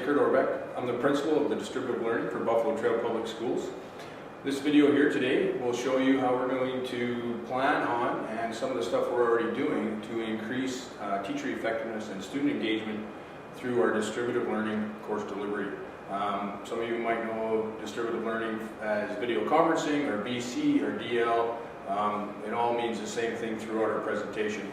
is Curt Orbeck. I'm the principal of the Distributive Learning for Buffalo Trail Public Schools. This video here today will show you how we're going to plan on and some of the stuff we're already doing to increase teacher effectiveness and student engagement through our Distributive Learning course delivery. Some of you might know Distributive Learning as video conferencing or BC or DL. It all means the same thing throughout our presentation.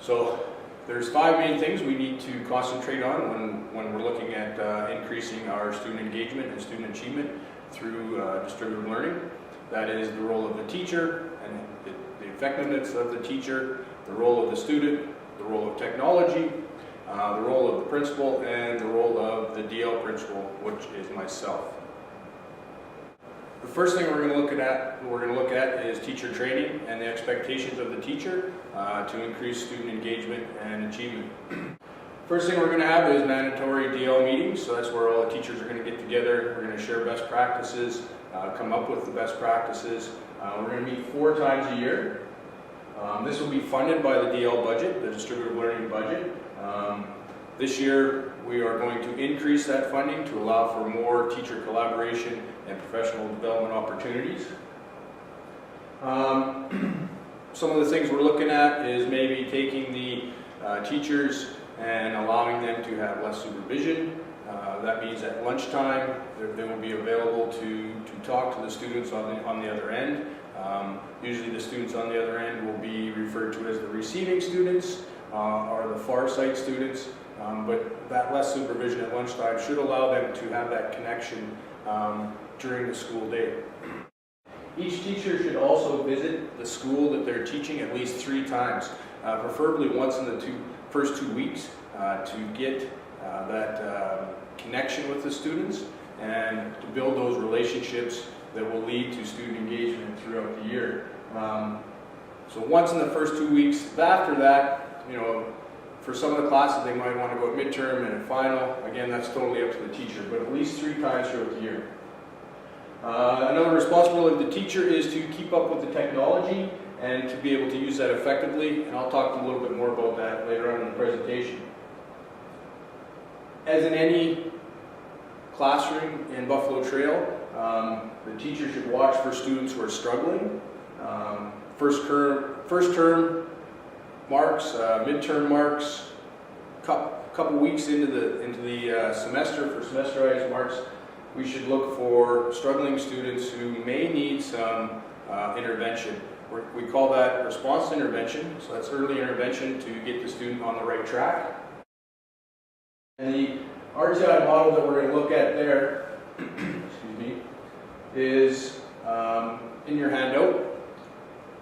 So there's 5 main things we need to concentrate on when we're looking at increasing our student engagement and student achievement through distributive learning. That is the role of the teacher and the effectiveness of the teacher, the role of the student, the role of technology, the role of the principal, and the role of the DL principal, which is myself. The first thing we're going to look at is teacher training and the expectations of the teacher to increase student engagement and achievement. First thing we're going to have is mandatory DL meetings, so that's where all the teachers are going to get together. We're going to share best practices, come up with the best practices. We're going to meet 4 times a year. This will be funded by the DL budget, the Distributive Learning budget. This year we are going to increase that funding to allow for more teacher collaboration and professional development opportunities. Some of the things we're looking at is maybe taking the teachers and allowing them to have less supervision. That means at lunchtime they will be available to talk to the students on the other end. Usually the students on the other end will be referred to as the receiving students or the far sight students, but that less supervision at lunchtime should allow them to have that connection during the school day. Each teacher should also visit the school that they're teaching at least 3 times, preferably once in the first 2 weeks to get that connection with the students and to build those relationships that will lead to student engagement throughout the year. So once in the first 2 weeks. After that, you know, for some of the classes they might want to go at midterm and at final. Again, that's totally up to the teacher, but at least 3 times throughout the year. Another responsibility of the teacher is to keep up with the technology and to be able to use that effectively, and I'll talk a little bit more about that later on in the presentation. As in any classroom in Buffalo Trail, the teacher should watch for students who are struggling. First term marks, midterm marks, couple weeks into the semester for semesterized marks, we should look for struggling students who may need some intervention. We call that response intervention, so that's early intervention to get the student on the right track. And the RTI model that we're going to look at there excuse me, is in your handout.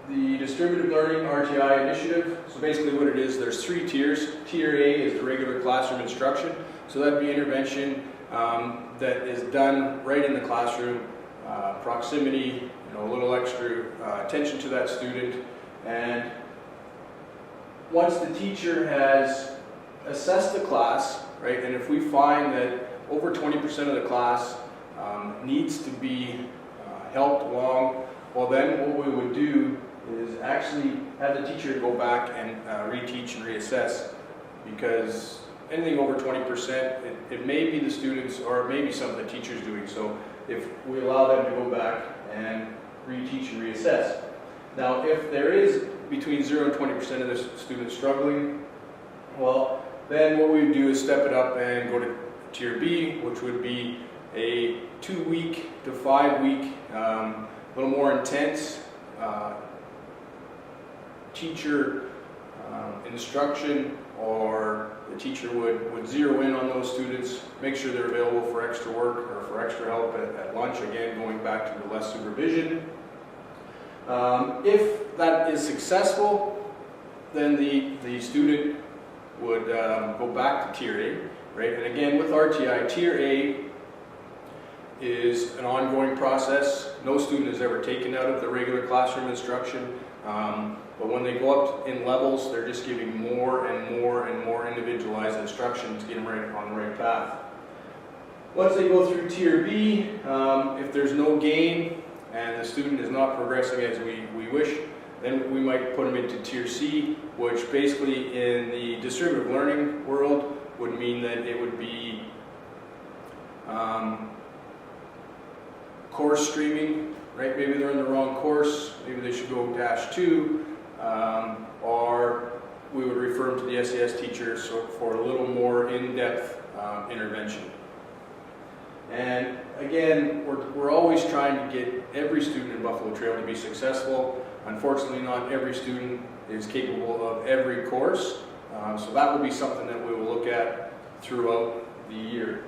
The Distributive Learning RTI initiative. So basically what it is, there's 3 tiers. Tier A is the regular classroom instruction. So that'd be intervention that is done right in the classroom, proximity, a little extra attention to that student. And once the teacher has assessed the class, right, and if we find that over 20% of the class needs to be helped along, well then what we would do is actually have the teacher go back and reteach and reassess, because anything over 20%, it may be the students or it may be some of the teachers doing. So if we allow them to go back and reteach and reassess. Now if there is between 0 and 20% of the students struggling, well then what we would do is step it up and go to Tier B, which would be a 2-week to 5-week, a little more intense teacher instruction, or the teacher would zero in on those students, make sure they're available for extra work or for extra help at lunch, again going back to the less supervision. If that is successful, then the student would go back to Tier A, right? And again with RTI, Tier A is an ongoing process. No student is ever taken out of the regular classroom instruction, but when they go up in levels, they're just giving more and more and more individualized instruction to get them right on the right path. Once they go through Tier B, if there's no gain and the student is not progressing as we wish, then we might put them into Tier C, which basically in the distributive learning world would mean that it would be Course streaming, right? Maybe they're in the wrong course, maybe they should go -2, or we would refer them to the SES teacher for a little more in-depth intervention. And again, we're always trying to get every student in Buffalo Trail to be successful. Unfortunately, not every student is capable of every course, so that will be something that we will look at throughout the year.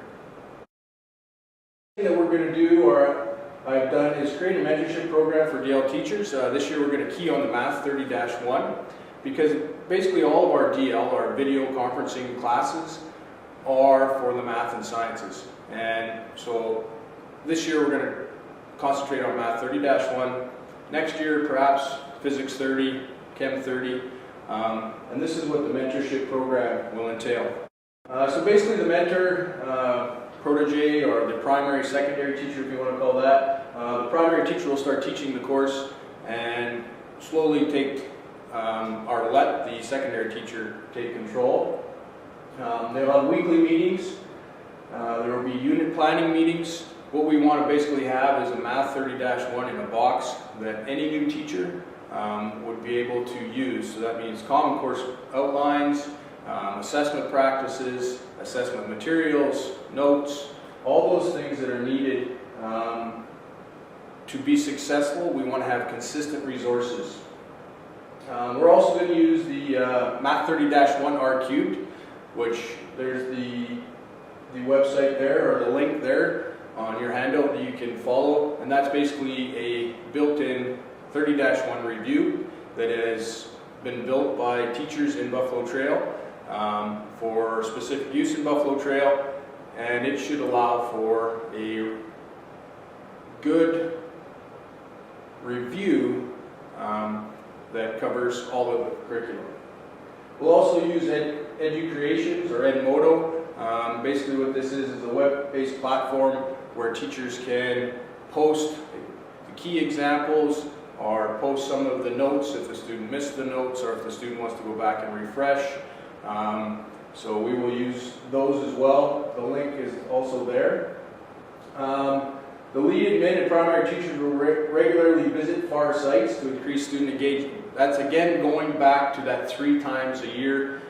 The thing that we're going to do, or I've done, is create a mentorship program for DL teachers. This year we're going to key on the Math 30-1, because basically all of our DL, our video conferencing classes, are for the math and sciences. And so this year we're going to concentrate on Math 30-1. Next year perhaps Physics 30, Chem 30, and this is what the mentorship program will entail. So basically the mentor, protege, or the primary secondary teacher, if you want to call that, the primary teacher will start teaching the course and slowly let the secondary teacher take control. They'll have weekly meetings. There will be unit planning meetings. What we want to basically have is a Math 30-1 in a box that any new teacher would be able to use. So that means common course outlines, assessment practices, assessment materials, notes, all those things that are needed to be successful. We want to have consistent resources. We're also going to use the Math 30-1 R-cubed, which there's the website there, or the link there on your handout that you can follow, and that's basically a built-in 30-1 review that has been built by teachers in Buffalo Trail for specific use in Buffalo Trail, and it should allow for a good review that covers all of the curriculum. We'll also use EduCreations, or Edmodo. Basically what this is a web-based platform where teachers can post the key examples, or post some of the notes if the student missed the notes, or if the student wants to go back and refresh. So we will use those as well. The link is also there. The lead admin and primary teachers will regularly visit FAR sites to increase student engagement. That's again going back to that 3 times a year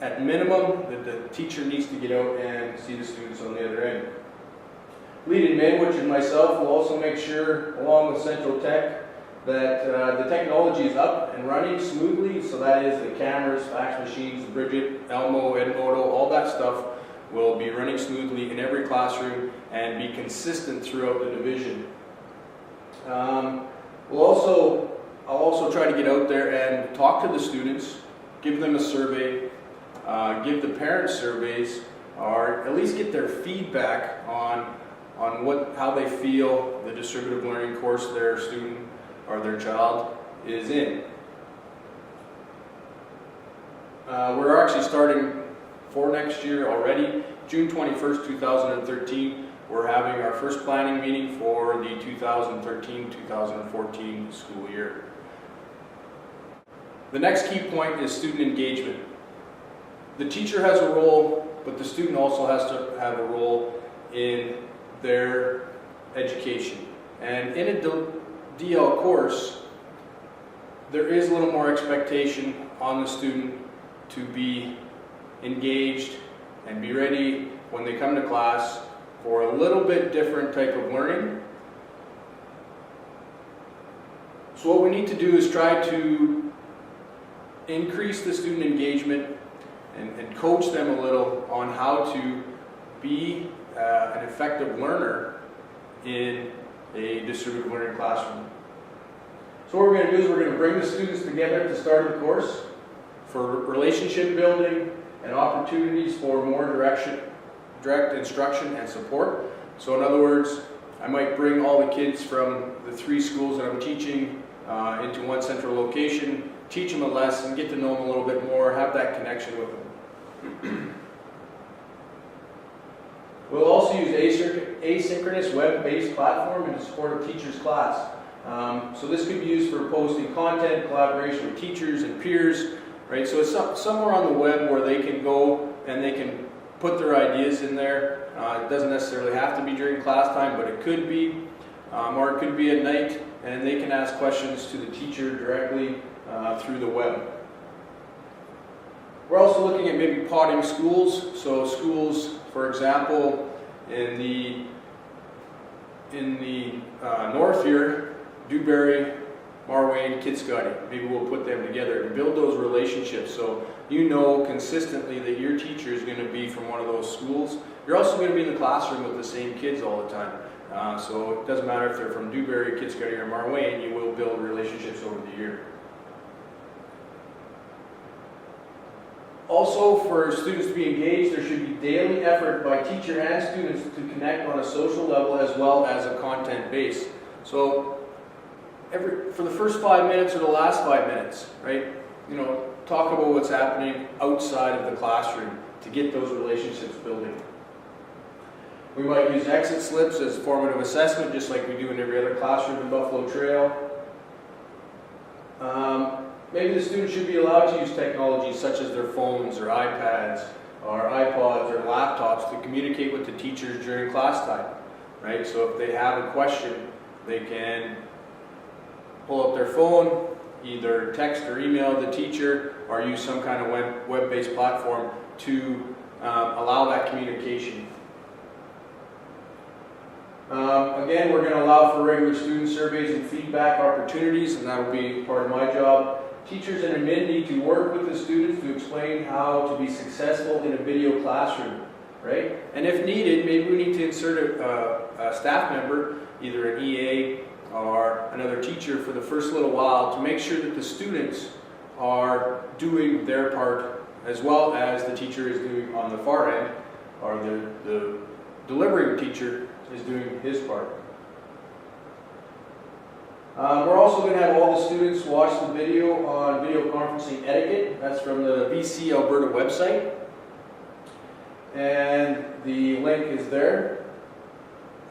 at minimum that the teacher needs to get out and see the students on the other end. Lead admin, which is myself, will also make sure, along with Central Tech, that the technology is up and running smoothly. So that is the cameras, fax machines, Bridget, Elmo, Edmodo, all that stuff will be running smoothly in every classroom and be consistent throughout the division. I'll also try to get out there and talk to the students, give them a survey, give the parents surveys, or at least get their feedback on how they feel the distributive learning course their student or their child is in. We're actually starting for next year already. June 21st, 2013, we're having our first planning meeting for the 2013-2014 school year. The next key point is student engagement. The teacher has a role, but the student also has to have a role in their education. And in a DL course, there is a little more expectation on the student to be engaged and be ready when they come to class for a little bit different type of learning. So what we need to do is try to increase the student engagement and coach them a little on how to be an effective learner in a distributive learning classroom. So what we're going to do is we're going to bring the students together at the start of the course for relationship building and opportunities for more direct instruction and support. So in other words, I might bring all the kids from the 3 schools that I'm teaching into one central location, teach them a lesson, get to know them a little bit more, have that connection with them. We'll also use asynchronous web-based platform in support of teachers' class. So this could be used for posting content, collaboration with teachers and peers, right? So it's somewhere on the web where they can go and they can put their ideas in there. It doesn't necessarily have to be during class time, but it could be, or it could be at night, and they can ask questions to the teacher directly through the web. We're also looking at maybe potting schools. So schools, for example, in the north here, Dewberry, Marwayne, Kitscotty. Maybe we'll put them together to build those relationships, so you know consistently that your teacher is going to be from one of those schools. You're also going to be in the classroom with the same kids all the time. So it doesn't matter if they're from Dewberry, Kitscotty, or Marwayne, you will build relationships over the year. Also, for students to be engaged, there should be daily effort by teacher and students to connect on a social level as well as a content base. So for the first 5 minutes or the last 5 minutes, right? Talk about what's happening outside of the classroom to get those relationships building. We might use exit slips as formative assessment, just like we do in every other classroom in Buffalo Trail. Maybe the students should be allowed to use technology such as their phones or iPads or iPods or laptops to communicate with the teachers during class time, right? So if they have a question, they can pull up their phone, either text or email the teacher, or use some kind of web-based platform to allow that communication. Again, we're going to allow for regular student surveys and feedback opportunities, and that will be part of my job. Teachers and admin need to work with the students to explain how to be successful in a video classroom, right? And if needed, maybe we need to insert a staff member, either an EA or another teacher for the first little while to make sure that the students are doing their part as well as the teacher is doing on the far end, or the delivering teacher is doing his part. We're also going to have all the students watch the video on video conferencing etiquette. That's from the BC Alberta website. And the link is there.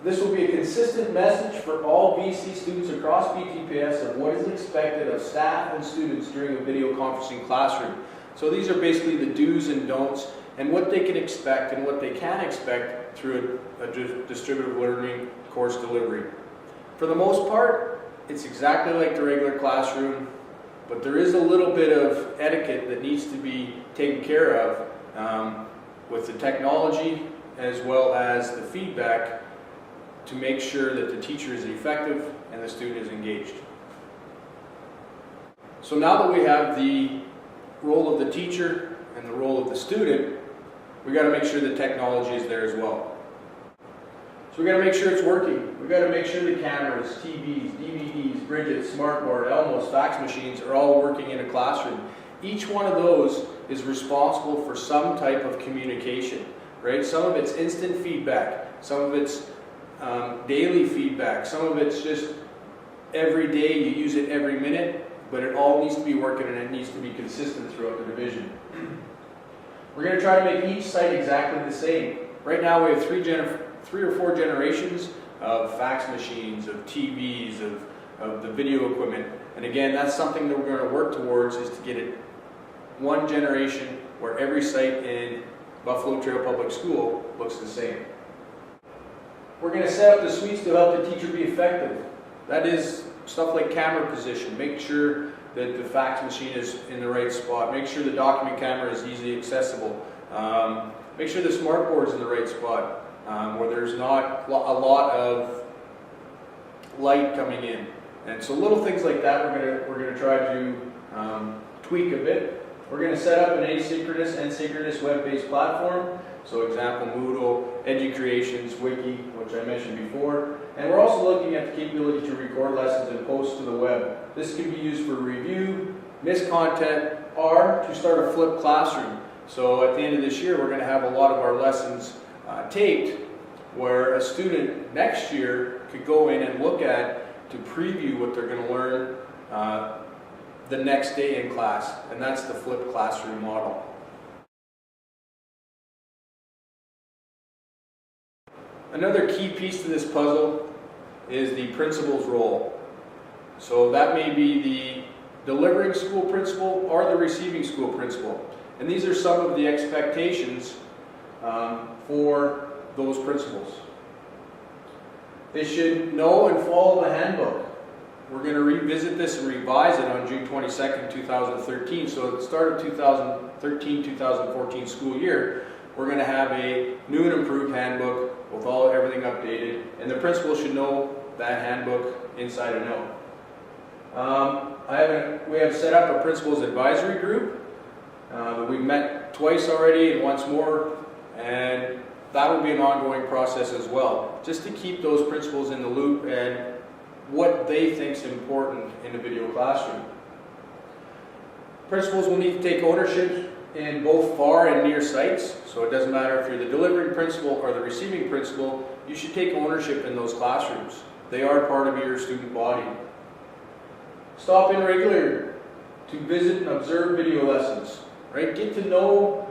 This will be a consistent message for all BC students across BTPS of what is expected of staff and students during a video conferencing classroom. So these are basically the do's and don'ts and what they can expect and what they can expect through a distributive learning course delivery. For the most part, it's exactly like the regular classroom, but there is a little bit of etiquette that needs to be taken care of with the technology as well as the feedback to make sure that the teacher is effective and the student is engaged. So now that we have the role of the teacher and the role of the student, we got to make sure the technology is there as well. So we got to make sure it's working. We got to make sure the cameras, TVs, DVDs, Bridget, Smartboard, Elmos, fax machines are all working in a classroom. Each one of those is responsible for some type of communication, right? Some of it's instant feedback, some of it's daily feedback, some of it's just every day, you use it every minute, but it all needs to be working and it needs to be consistent throughout the division. We're going to try to make each site exactly the same. Right now we have three or four generations of fax machines, of TVs, of the video equipment. And again, that's something that we're going to work towards, is to get it one generation where every site in Buffalo Trail Public School looks the same. We're going to set up the suites to help the teacher be effective. That is stuff like camera position. Make sure that the fax machine is in the right spot. Make sure the document camera is easily accessible. Make sure the smartboard is in the right spot, where there's not a lot of light coming in. And so little things like that we're going to try to tweak a bit. We're going to set up an asynchronous and synchronous web-based platform. So example, Moodle, EduCreations, Wiki, which I mentioned before. And we're also looking at the capability to record lessons and post to the web. This can be used for review, missed content, or to start a flipped classroom. So at the end of this year, we're going to have a lot of our lessons taped, where a student next year could go in and look at to preview what they're going to learn the next day in class. And that's the flipped classroom model. Another key piece to this puzzle is the principal's role. So that may be the delivering school principal or the receiving school principal. And these are some of the expectations for those principals. They should know and follow the handbook. We're going to revisit this and revise it on June 22nd, 2013. So at the start of 2013-2014 school year, we're going to have a new and improved handbook with everything updated, and the principal should know that handbook inside and out. We have set up a principal's advisory group. We've met twice already and once more, and that will be an ongoing process as well, just to keep those principals in the loop and what they think is important in a video classroom. Principals will need to take ownership in both far and near sites, so it doesn't matter if you're the delivering principal or the receiving principal, you should take ownership in those classrooms. They are part of your student body. Stop in regularly to visit and observe video lessons, right? Get to know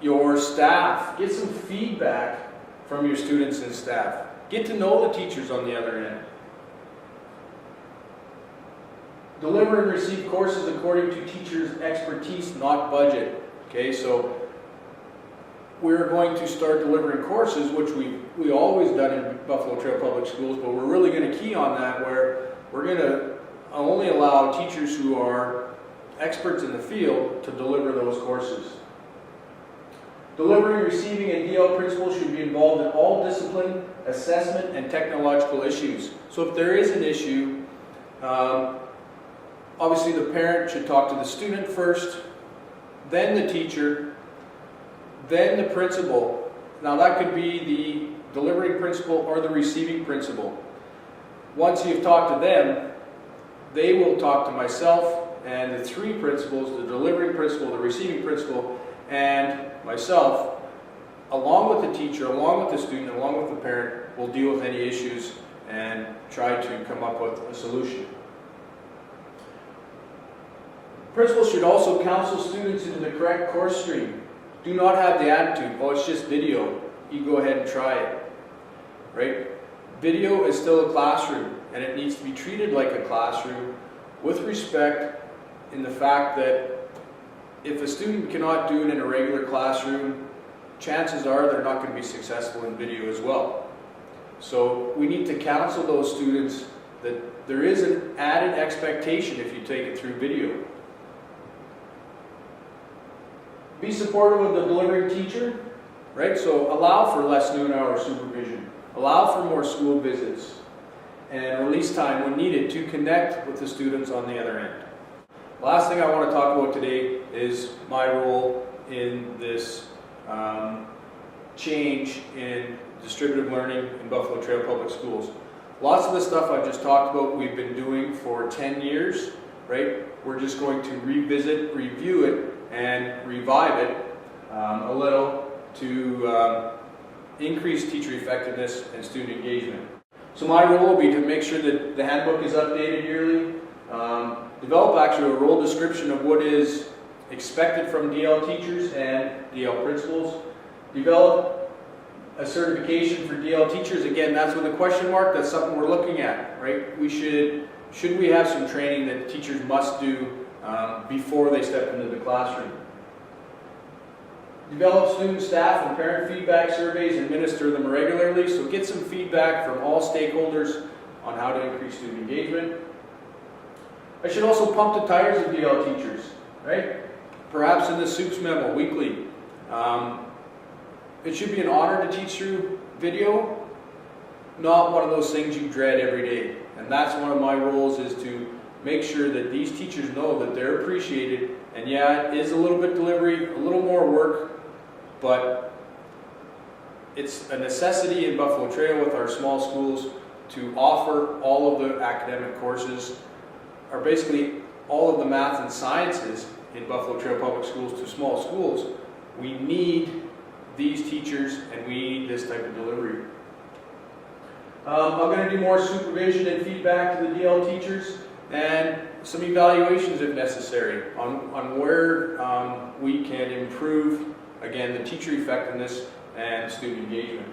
your staff, get some feedback from your students and staff. Get to know the teachers on the other end. Deliver and receive courses according to teachers' expertise, not budget. Okay, so we're going to start delivering courses, which we always done in Buffalo Trail Public Schools, but we're really going to key on that, where we're going to only allow teachers who are experts in the field to deliver those courses. Delivering, receiving, and DL principals should be involved in all discipline, assessment, and technological issues. So if there is an issue, obviously the parent should talk to the student first, then the teacher, then the principal. Now that could be the delivering principal or the receiving principal. Once you've talked to them, they will talk to myself and the three principals, the delivering principal, the receiving principal, and myself, along with the teacher, along with the student, along with the parent, will deal with any issues and try to come up with a solution. Principals should also counsel students into the correct course stream. Do not have the attitude, oh, it's just video, you go ahead and try it, right? Video is still a classroom, and it needs to be treated like a classroom with respect, in the fact that if a student cannot do it in a regular classroom, chances are they're not going to be successful in video as well. So we need to counsel those students that there is an added expectation if you take it through video. Be supportive of the delivering teacher, right? So allow for less noon hour supervision, allow for more school visits, and release time when needed to connect with the students on the other end. Last thing I want to talk about today is my role in this change in distributive learning in Buffalo Trail Public Schools. Lots of the stuff I've just talked about we've been doing for 10 years, right? We're just going to revisit, review it, and revive it a little to increase teacher effectiveness and student engagement. So my role will be to make sure that the handbook is updated yearly, develop actually a role description of what is expected from DL teachers and DL principals, develop a certification for DL teachers. Again, that's with a question mark, that's something we're looking at, right? Should we have some training that teachers must do before they step into the classroom. Develop student, staff, and parent feedback surveys and administer them regularly, so get some feedback from all stakeholders on how to increase student engagement. I should also pump the tires of DL teachers, right? Perhaps in the SOOPS memo weekly. It should be an honor to teach through video, not one of those things you dread every day. And that's one of my roles, is to make sure that these teachers know that they're appreciated. And yeah, it is a little bit delivery, a little more work, but it's a necessity in Buffalo Trail with our small schools to offer all of the academic courses, or basically all of the math and sciences in Buffalo Trail Public Schools to small schools. We need these teachers and we need this type of delivery. I'm going to do more supervision and feedback to the DL teachers, and some evaluations if necessary on where we can improve, again, the teacher effectiveness and student engagement.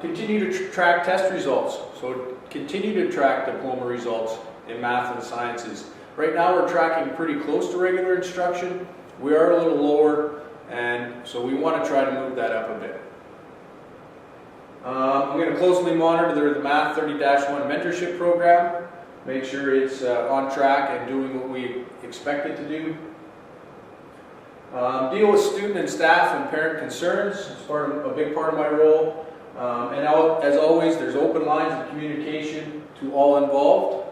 Continue to track test results. So continue to track diploma results in math and sciences. Right now we're tracking pretty close to regular instruction. We are a little lower, and so we want to try to move that up a bit. I'm going to closely monitor the Math 30-1 mentorship program, make sure it's on track and doing what we expect it to do. Deal with student and staff and parent concerns. It's a big part of my role. And as always, there's open lines of communication to all involved.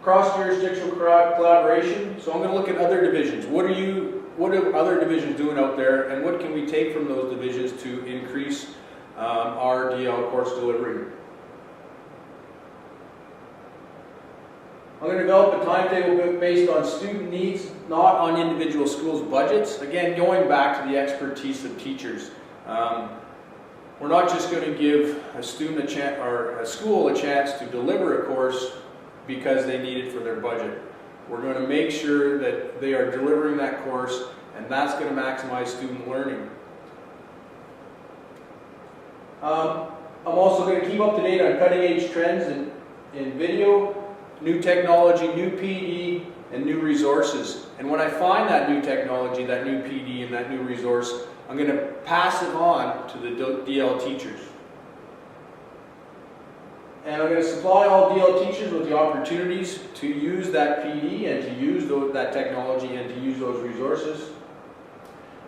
Cross-jurisdictional collaboration. So I'm going to look at other divisions. What are other divisions doing out there, and what can we take from those divisions to increase our DL course delivery? I'm going to develop a timetable based on student needs, not on individual schools' budgets. Again, going back to the expertise of teachers. We're not just going to give a student a school a chance to deliver a course because they need it for their budget. We're going to make sure that they are delivering that course, and that's going to maximize student learning. I'm also going to keep up to date on cutting-edge trends in video, new technology, new PD, and new resources. And when I find that new technology, that new PD, and that new resource, I'm going to pass it on to the DL teachers. And I'm going to supply all DL teachers with the opportunities to use that PD and to use that technology and to use those resources.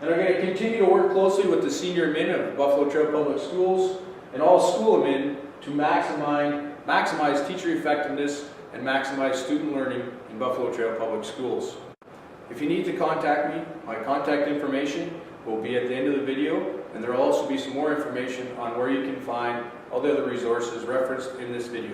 And I'm going to continue to work closely with the senior admin of Buffalo Trail Public Schools and all school admin to maximize teacher effectiveness and maximize student learning in Buffalo Trail Public Schools. If you need to contact me, my contact information will be at the end of the video, and there will also be some more information on where you can find all the other resources referenced in this video.